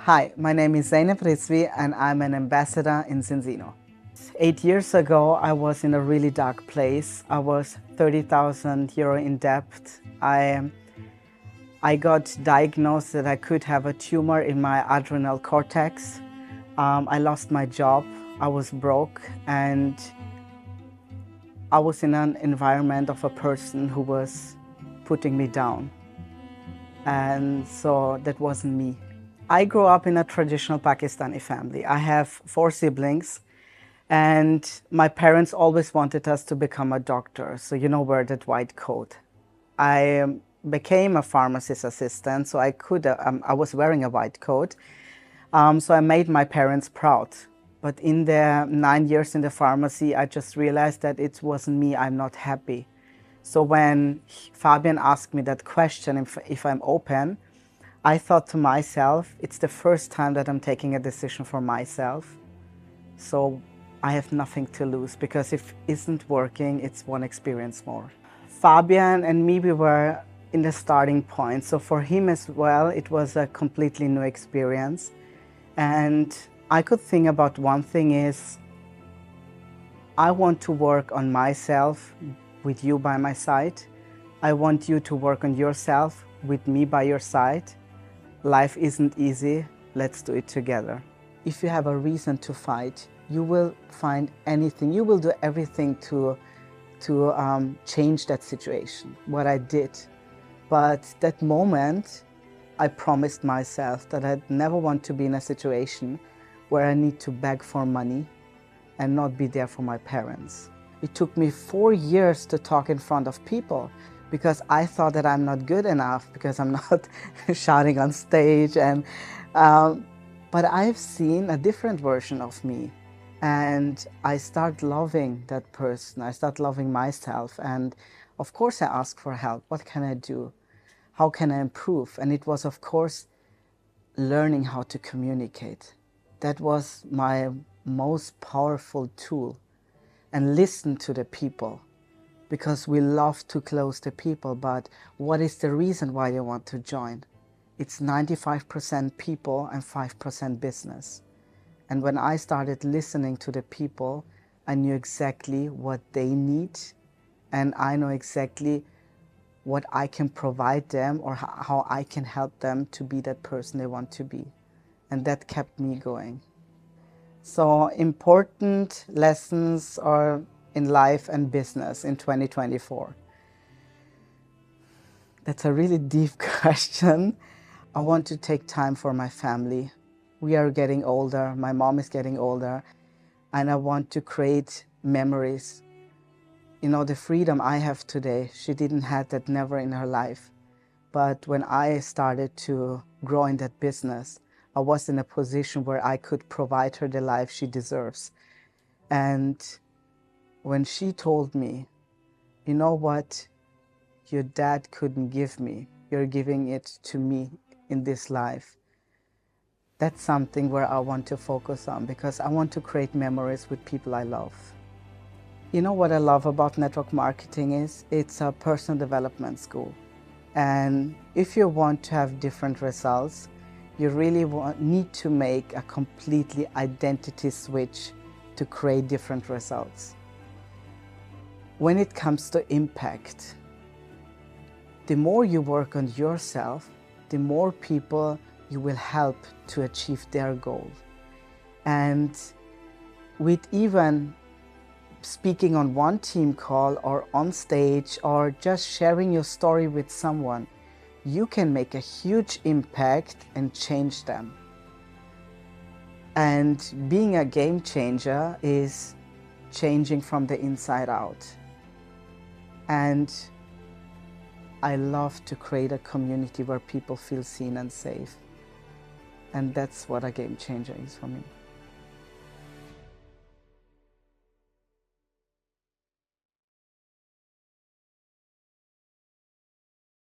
Hi, my name is Zinab Rizvi and I'm an ambassador in Zinzino. 8 years ago, I was in a really dark place. I was 30,000 euro in debt. I got diagnosed that I could have a tumor in my adrenal cortex. I lost my job. I was broke and I was in an environment of a person who was putting me down. And so that wasn't me. I grew up in a traditional Pakistani family. I have 4 siblings, and my parents always wanted us to become a doctor, so wear that white coat. I became a pharmacist assistant, so I was wearing a white coat, so I made my parents proud. But in the 9 years in the pharmacy, I just realized that it wasn't me. I'm not happy. So when Fabian asked me that question, if I'm open, I thought to myself, it's the first time that I'm taking a decision for myself. So I have nothing to lose, because if it isn't working, it's one experience more. Fabian and me, we were in the starting point. So for him as well, it was a completely new experience. And I could think about one thing is, I want to work on myself with you by my side. I want you to work on yourself with me by your side. Life isn't easy, let's do it together. If you have a reason to fight, you will find anything, you will do everything to change that situation, what I did. But that moment, I promised myself that I'd never want to be in a situation where I need to beg for money and not be there for my parents. It took me 4 years to talk in front of people, because I thought that I'm not good enough, because I'm not shouting on stage. But I've seen a different version of me, and I start loving that person. I start loving myself, and of course I ask for help. What can I do? How can I improve? And it was, of course, learning how to communicate. That was my most powerful tool, and listen to the people. Because we love to close the people, but what is the reason why you want to join? It's 95% people and 5% business. And when I started listening to the people, I knew exactly what they need, and I know exactly what I can provide them, or how I can help them to be that person they want to be. And that kept me going. So important lessons are in life and business in 2024? That's a really deep question. I want to take time for my family. We are getting older, my mom is getting older, and I want to create memories. The freedom I have today, she didn't have that, never in her life. But when I started to grow in that business, I was in a position where I could provide her the life she deserves. And when she told me, you know what, your dad couldn't give me, you're giving it to me in this life. That's something where I want to focus on, because I want to create memories with people I love. You know what I love about network marketing is, it's a personal development school. And if you want to have different results, you really need to make a completely identity switch to create different results. When it comes to impact, the more you work on yourself, the more people you will help to achieve their goal. And with even speaking on one team call or on stage, or just sharing your story with someone, you can make a huge impact and change them. And being a game changer is changing from the inside out. And I love to create a community where people feel seen and safe. And that's what a game changer is for me.